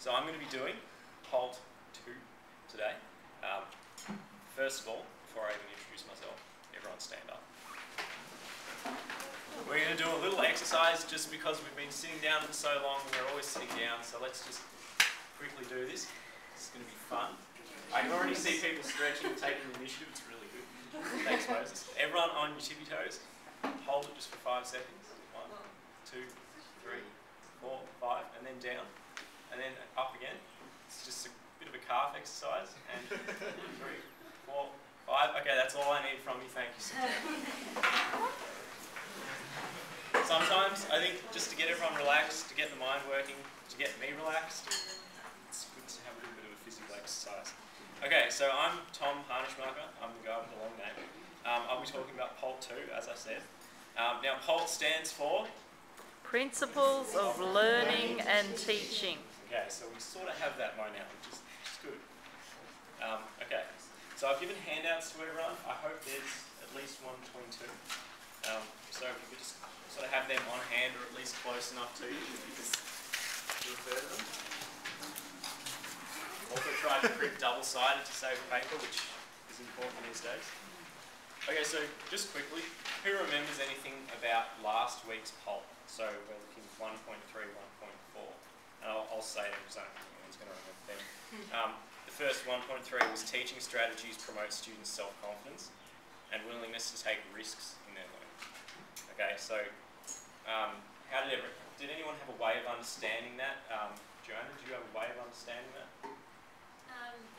So I'm going to be doing Part 2 today. First of all, before I even introduce myself, everyone stand up. We're going to do a little exercise just because we've been sitting down for so long and we're always sitting down, so let's just quickly do this. It's going to be fun. I can already see people stretching and taking the initiative. It's really good. Thanks, Moses. Everyone on your tippy toes. Hold it just for 5 seconds. 1, 2, 3, 4, 5, and then down. And then up again. It's just a bit of a calf exercise. And 3, 4, 5. Okay, that's all I need from you. Thank you so much. Sometimes, I think, just to get everyone relaxed, to get the mind working, to get me relaxed, it's good to have a little bit of a physical exercise. Okay, so I'm Tom Harnischmacher. I'm the guy with the long name. I'll be talking about Part 2, as I said. Now, Part stands for? Principles of Learning and Teaching. Okay, so we sort of have that by now, which is good. Okay, so I've given handouts to everyone. I hope there's at least one between two. So if you could just sort of have them on hand or at least close enough to you, if you could refer to them. Also try to print double-sided to save paper, which is important these days. Okay, so just quickly, who remembers anything about last week's poll? So we're looking at 1.3, 1.4, and I'll say them because I don't think anyone's going to remember them. The first 1.3 was teaching strategies promote students' self-confidence and willingness to take risks in their learning. Okay, so did anyone have a way of understanding that? Joanna, did you have a way of understanding that?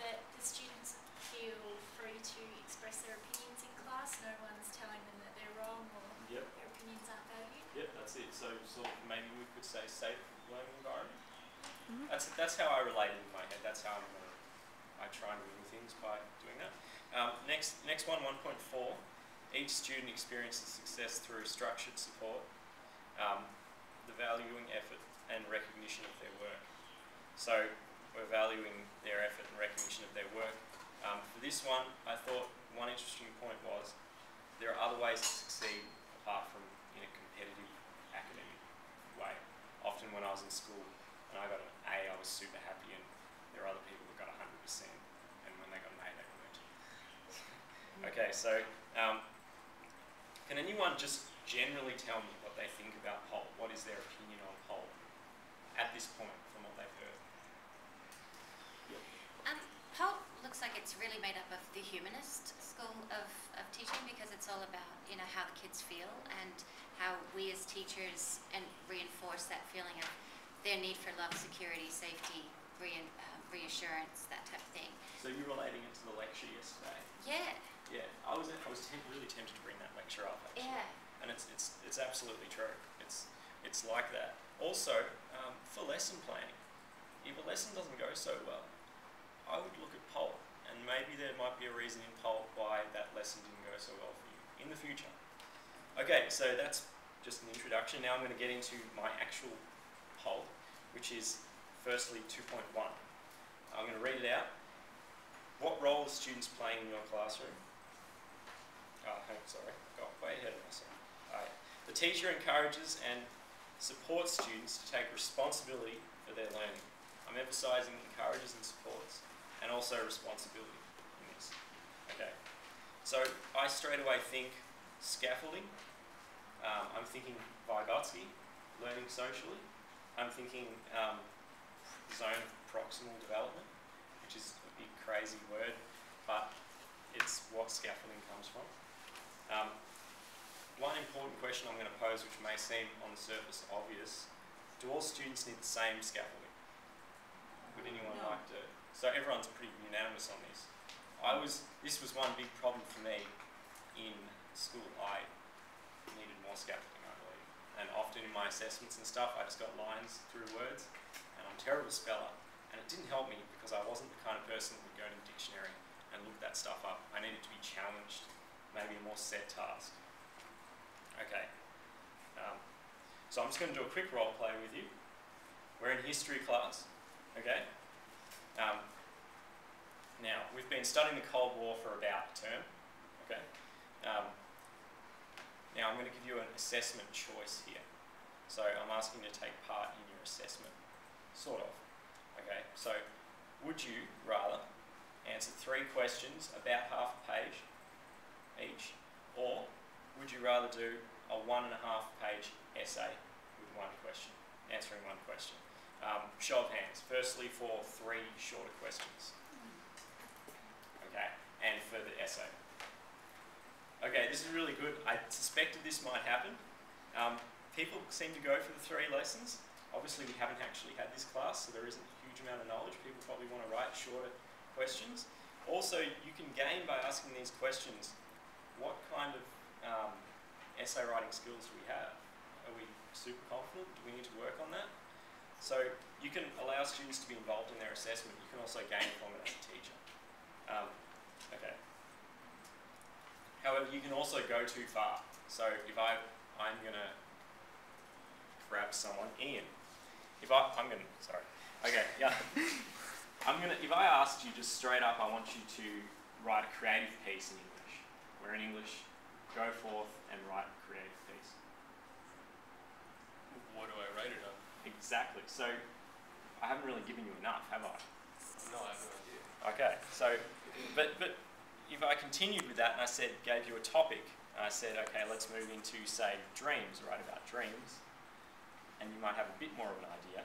That the students feel free to express their opinions in class. No one's telling them that they're wrong or their opinions aren't valued. Yep, that's it. So sort of maybe we could say safe learning environment. That's how I relate it in my head. That's how I try and win things by doing that. Next one, 1.4. Each student experiences success through structured support, the valuing effort and recognition of their work. So we're valuing their effort and recognition of their work. For this one, I thought one interesting point was there are other ways to succeed apart from in a competitive academic way. Often when I was in school and I got an A, I was super happy, and there are other people that got 100%, and when they got an A, they weren't. Okay, so can anyone just generally tell me what they think about Poll? What is their opinion on Poll at this point from what they've heard? Poll looks like it's really made up of the humanist school of teaching, because it's all about, you know, how the kids feel and how we as teachers reinforce that feeling of their need for love, security, safety, reassurance, that type of thing. So you're relating it to the lecture yesterday? Yeah. Yeah, I was really tempted to bring that lecture up actually. Yeah. And it's absolutely true. It's like that. Also, for lesson planning, if a lesson doesn't go so well, I would look at Poll, and maybe there might be a reason in Poll why that lesson didn't go so well for you in the future. Okay, so that's just an introduction. Now I'm going to get into my actual Poll, which is firstly 2.1. I'm going to read it out. What role are students playing in your classroom? Sorry, got way ahead of myself. The teacher encourages and supports students to take responsibility for their learning. I'm emphasising encourages and supports, and also responsibility in this. Okay, so I straight away think scaffolding. I'm thinking Vygotsky, learning socially. I'm thinking zone of proximal development, which is a big crazy word, but it's what scaffolding comes from. One important question I'm going to pose, which may seem on the surface obvious: do all students need the same scaffolding? Would anyone like to? So everyone's pretty unanimous on this. This was one big problem for me in school. I needed more scaffolding, I believe. And often in my assessments and stuff, I just got lines through words, and I'm a terrible speller. And it didn't help me because I wasn't the kind of person that would go to the dictionary and look that stuff up. I needed to be challenged, maybe a more set task. Okay. So I'm just going to do a quick role play with you. We're in history class. Okay. Now, we've been studying the Cold War for about a term. Okay. Now, I'm going to give you an assessment choice here. So I'm asking you to take part in your assessment, sort of. Okay. So, would you rather answer 3 questions about half a page each, or would you rather do a 1.5-page essay with 1 question, answering 1 question? Show of hands. Firstly, for 3 shorter questions. Okay, and for the essay. Okay, this is really good. I suspected this might happen. People seem to go for the 3 lessons. Obviously, we haven't actually had this class, so there isn't a huge amount of knowledge. People probably want to write shorter questions. Also, you can gain by asking these questions, what kind of essay writing skills do we have? Are we super confident? Do we need to work on that? So you can allow students to be involved in their assessment. You can also gain from it as a teacher. Okay. However, you can also go too far. So if I'm going to grab someone, Ian. If I asked you just straight up, I want you to write a creative piece in English. We're in English. Go forth and write a creative piece. What do I write it on? Exactly. So I haven't really given you enough, have I? No, I have no idea. Okay. So, but if I continued with that and I gave you a topic, and I said, okay, let's move into, say, dreams, write about dreams, and you might have a bit more of an idea.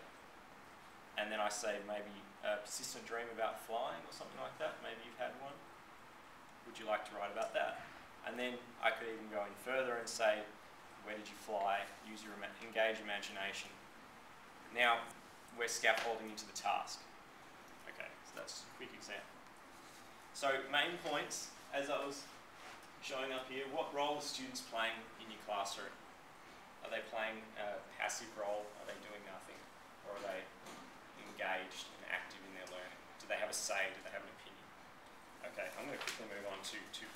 And then I say maybe a persistent dream about flying or something like that. Maybe you've had one. Would you like to write about that? And then I could even go in further and say, where did you fly? Use your engage imagination. Now we're scaffolding into the task. Okay, so that's a quick example. So main points, as I was showing up here, what role are students playing in your classroom? Are they playing a passive role? Are they doing nothing? Or are they engaged and active in their learning? Do they have a say? Do they have an opinion? Okay, I'm going to quickly move on to 2.2.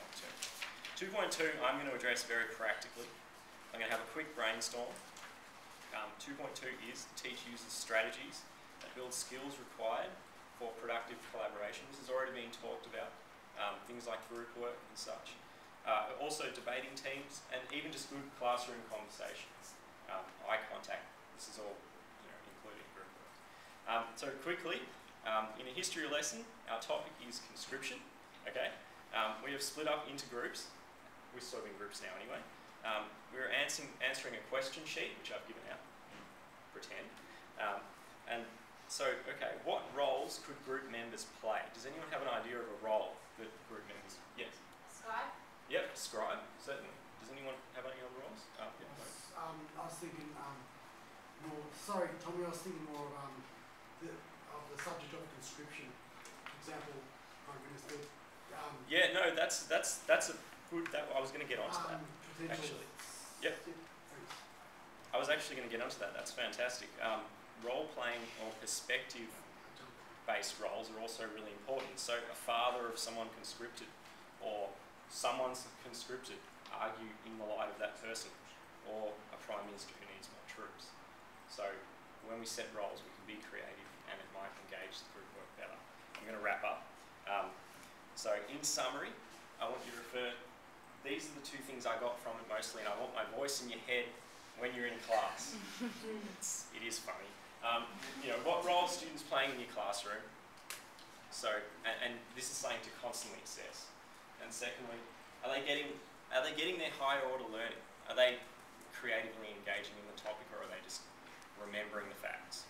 2.2 I'm going to address very practically. I'm going to have a quick brainstorm. 2.2 is the teacher uses strategies that build skills required for productive collaboration. This has already been talked about, things like group work and such. Also debating teams and even just good classroom conversations, eye contact. This is all including group work. So quickly, in a history lesson, our topic is conscription. Okay, we have split up into groups. We're sort of in groups now anyway. We're answering a question sheet, which I've given out, pretend. And so, okay, what roles could group members play? Does anyone have an idea of a role that group members, yes? Scribe? Yep, scribe, certainly. Does anyone have any other roles? I was thinking more, sorry Tommy, I was thinking more of the subject of conscription. For example, my goodness, yeah, no, that's a good, I was going to get onto that, actually. Yep. I was actually going to get onto that, that's fantastic. Role-playing or perspective-based roles are also really important. So a father of someone conscripted or someone's conscripted, argue in the light of that person, or a prime minister who needs more troops. So when we set roles, we can be creative and it might engage the group work better. I'm going to wrap up. So in summary, I want you to refer, these are the 2 things I got from it mostly, and I want my voice in your head when you're in class. It is funny. What role are students playing in your classroom? So, and this is something to constantly assess. And secondly, are they getting their higher order learning? Are they creatively engaging in the topic, or are they just remembering the facts?